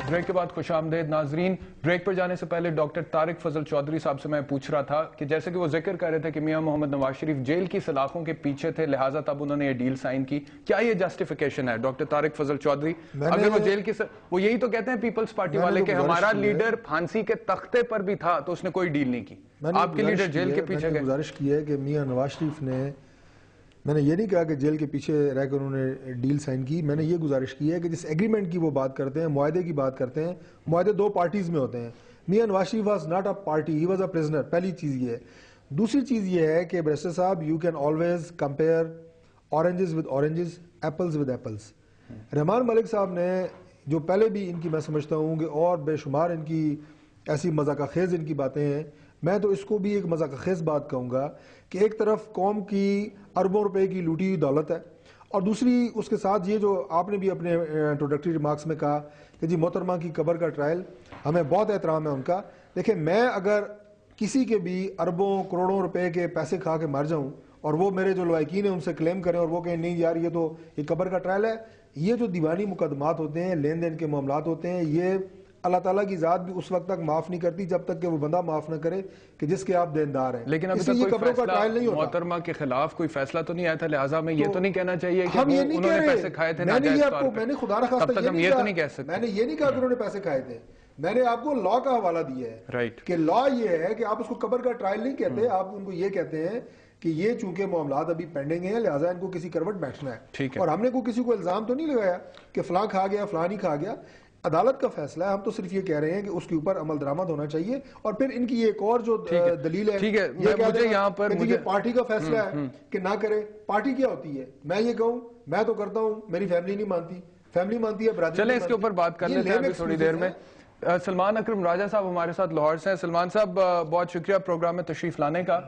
Break کے بعد خوش آمدید ناظرین. بریک پر جانے سے پہلے ڈاکٹر طارق فضل چودھری صاحب سے میں پوچھ رہا تھا کہ جیسے کہ وہ ذکر کر رہے تھے کہ میاں محمد نواز شریف جیل کی سلاخوں کے پیچھے تھے، لہٰذا تب انہوں نے یہ ڈیل سائن کی. کیا یہ جسٹیفیکیشن ہے ڈاکٹر طارق فضل چودھری؟ اگر وہ جیل کی وہ یہی تو کہتے ہیں پیپلز پارٹی والے کہ ہمارا لیڈر پھانسی کے تختے پر بھی تھا تو اس نے کوئی ڈیل نہیں کی. آپ کے لیڈر جیل کے پیچھے گئے. گزارش کی ہے کہ میاں نواز شریف نے، میں نے یہ نہیں کہا کہ جیل کے پیچھے رہ کر انہوں نے ڈیل سائن کی، میں نے یہ گزارش کی ہے کہ جس ایگریمنٹ کی وہ بات کرتے ہیں، معاہدے کی بات کرتے ہیں، معاہدے دو پارٹیز میں ہوتے ہیں. Mian Nawaz Sharif was not a party, he was a prisoner. پہلی چیز یہ ہے. دوسری چیز یہ ہے کہ بیرسٹر صاحب، you can always compare oranges with oranges, apples with apples. Rehman Malik صاحب نے جو پہلے بھی ان کی میں سمجھتا ہوں کہ اور بے شمار ان کی ایسی مذاق خیز ان کی باتیں ہیں، میں تو اس کو بھی ایک مذاق خیز بات کہوں گا کہ ایک طرف قوم کی اربوں روپے کی لوٹی ہوئی دولت ہے، اور دوسری اس کے ساتھ یہ جو آپ نے بھی اپنے انٹروڈکٹری ریمارکس میں کہا کہ جی محترمہ کی قبر کا ٹرائل، ہمیں بہت احترام ہے ان کا. دیکھیں، میں اگر کسی کے بھی اربوں کروڑوں روپے کے پیسے کھا کے مر جاؤں اور وہ میرے جو لوائقین ہیں ان سے کلیم کریں اور وہ کہیں نہیں یار یہ تو یہ قبر کا ٹرائل ہے، یہ جو دیوانی مقدمات ہوتے ہیں، لین دین کے معاملات ہوتے ہیں، یہ اللہ تعالیٰ کی ذات بھی اس وقت تک معاف نہیں کرتی جب تک کہ وہ بندہ معاف نہ کرے کہ جس کے آپ دیندار ہیں. لیکن ابھی تک کوئی فیصلہ محترمہ کے خلاف کوئی فیصلہ تو نہیں آیا تھا، لہٰذا میں یہ تو نہیں کہنا چاہیے کہ انہوں نے پیسے کھائے تھے ناجائز طور پہ. میں نے خدا نخواستہ تب تک ہم یہ تو نہیں کہہ سکتے. میں نے یہ نہیں کہا کہ انہوں نے پیسے کھائے تھے، میں نے آپ کو لا کا حوالہ دیا ہے کہ لا یہ ہے کہ آپ اس کو قبر کا ٹرائل نہیں کہتے، آپ ان کو یہ کہتے ہیں کہ یہ چونکہ معاملات ابھی پینڈنگ ہیں لہٰذا ان کو کسی کروٹ بیٹھنا ہے. اور ہم نے کوئی کسی کو الزام تو نہیں لگایا کہ فلاں کھا گیا فلاں نہیں کھا گیا. عدالت کا فیصلہ ہے، ہم تو صرف یہ کہہ رہے ہیں کہ اس کے اوپر عمل درآمد ہونا چاہیے. اور پھر ان کی ایک اور جو دلیل ہے یہ مجھے یہاں پر یہ پارٹی کا فیصلہ ہے کہ نہ کرے. پارٹی کیا ہوتی ہے؟ میں یہ کہوں میں تو کرتا ہوں، میری فیملی نہیں مانتی، فیملی مانتی ہے برادری. چلیں اس کے اوپر بات کر لیتے ہیں تھوڑی دیر میں. سلمان اکرم راجہ صاحب ہمارے ساتھ لاہور سے ہیں. سلمان صاحب بہت شکریہ پروگرام میں تشریف لانے کا.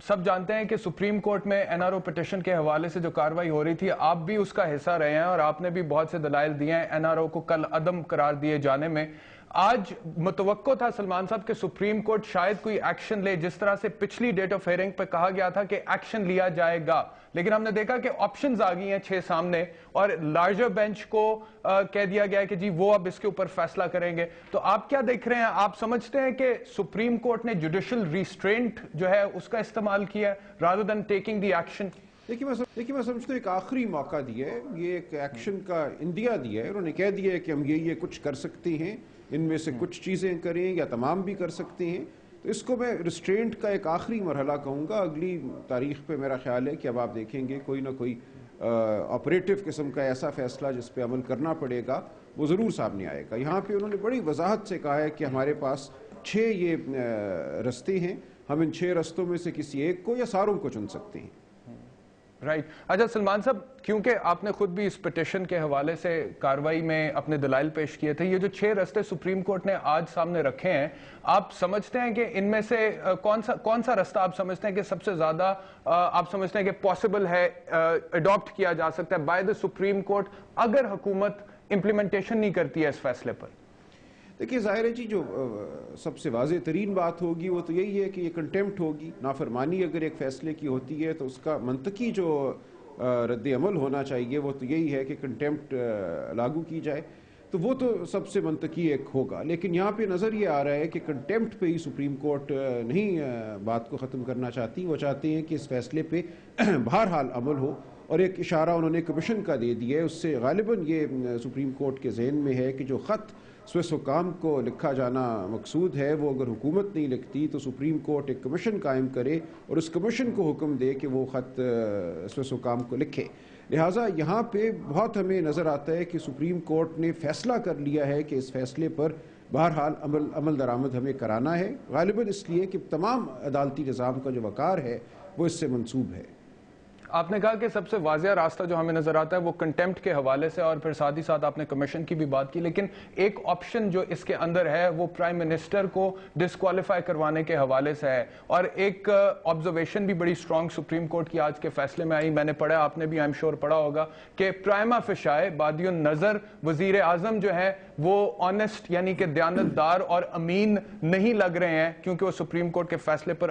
سب جانتے ہیں کہ سپریم کورٹ میں این آر او پٹیشن کے حوالے سے جو کاروائی ہو رہی تھی، آپ بھی اس کا حصہ رہے ہیں اور آپ نے بھی بہت سے دلائل دیے ہیں این آر او کو کل عدم قرار دیے جانے میں. آج متوقع تھا سلمان صاحب کہ سپریم کورٹ شاید کوئی ایکشن لے، جس طرح سے پچھلی ڈیٹ آف ہیئرنگ پہ کہا گیا تھا کہ ایکشن لیا جائے گا، لیکن ہم نے دیکھا کہ آپشنز آ گئی ہیں 6 سامنے اور لارجر بینچ کو کہہ دیا گیا ہے کہ جی وہ اب اس کے اوپر فیصلہ کریں گے. تو آپ کیا دیکھ رہے ہیں؟ آپ سمجھتے ہیں کہ سپریم کورٹ نے جوڈیشل ریسٹرینٹ جو ہے اس کا استعمال کیا ہے rather than taking the action؟ دیکھیے میں سمجھتا ہوں ایک آخری موقع دیا ہے، یہ ایک ایکشن کا اندیا دیا ہے. انہوں نے کہہ دیا ہے کہ ہم یہ کچھ کر سکتے ہیں، ان میں سے کچھ چیزیں کریں یا تمام بھی کر سکتے ہیں. تو اس کو میں ریسٹرینٹ کا ایک آخری مرحلہ کہوں گا. اگلی تاریخ پہ میرا خیال ہے کہ اب آپ دیکھیں گے کوئی نہ کوئی آپریٹو قسم کا ایسا فیصلہ جس پہ عمل کرنا پڑے گا وہ ضرور سامنے آئے گا. یہاں پہ انہوں نے بڑی وضاحت سے کہا ہے کہ ہمارے پاس 6 یہ رستے ہیں، ہم ان 6 رستوں میں سے کسی ایک کو یا ساروں کو چن سکتے ہیں. رائٹ. اچھا سلمان صاحب، کیونکہ آپ نے خود بھی اس پٹیشن کے حوالے سے کاروائی میں اپنے دلائل پیش کیے تھے، یہ جو 6 رستے سپریم کورٹ نے آج سامنے رکھے ہیں، آپ سمجھتے ہیں کہ ان میں سے کون سا رستہ آپ سمجھتے ہیں کہ سب سے زیادہ آپ سمجھتے ہیں کہ پاسبل ہے اڈاپٹ کیا جا سکتا ہے بائی دا سپریم کورٹ اگر حکومت امپلیمنٹیشن نہیں کرتی ہے اس فیصلے پر؟ دیکھیے ظاہر ہے جی، جو سب سے واضح ترین بات ہوگی وہ تو یہی ہے کہ یہ کنٹیمپٹ ہوگی. نافرمانی اگر ایک فیصلے کی ہوتی ہے تو اس کا منطقی جو رد عمل ہونا چاہیے وہ تو یہی ہے کہ کنٹیمپٹ لاگو کی جائے. تو وہ تو سب سے منطقی ایک ہوگا. لیکن یہاں پہ نظر یہ آ رہا ہے کہ کنٹیمپٹ پہ ہی سپریم کورٹ نہیں بات کو ختم کرنا چاہتی. وہ چاہتے ہیں کہ اس فیصلے پہ بہرحال عمل ہو، اور ایک اشارہ انہوں نے کمیشن کا دے دیا ہے. اس سے غالباً یہ سپریم کورٹ کے ذہن میں ہے کہ جو خط سوئس حکام کو لکھا جانا مقصود ہے وہ اگر حکومت نہیں لکھتی تو سپریم کورٹ ایک کمیشن قائم کرے اور اس کمیشن کو حکم دے کہ وہ خط سوئس حکام کو لکھے. لہٰذا یہاں پہ بہت ہمیں نظر آتا ہے کہ سپریم کورٹ نے فیصلہ کر لیا ہے کہ اس فیصلے پر بہرحال عمل درآمد ہمیں کرانا ہے، غالباً اس لیے کہ تمام عدالتی نظام کا جو وقار ہے وہ اس سے منسوب ہے. آپ نے کہا کہ سب سے واضح راستہ جو ہمیں نظر آتا ہے وہ کنٹیمپٹ کے حوالے سے، اور پھر ساتھ ہی ساتھ آپ نے کمیشن کی بھی بات کی، لیکن ایک آپشن جو اس کے اندر ہے وہ پرائم منسٹر کو ڈسکوالیفائی کروانے کے حوالے سے ہے. اور ایک آبزرویشن بھی بڑی سٹرونگ سپریم کورٹ کی آج کے فیصلے میں آئی، میں نے پڑھا، آپ نے بھی آئی ایم شور پڑھا ہوگا، کہ پرائما فشائے بادی النظر وزیر اعظم جو ہے وہ آنیسٹ یعنی کہ دیانتدار اور امین نہیں لگ رہے ہیں، کیونکہ وہ سپریم کورٹ کے فیصلے پر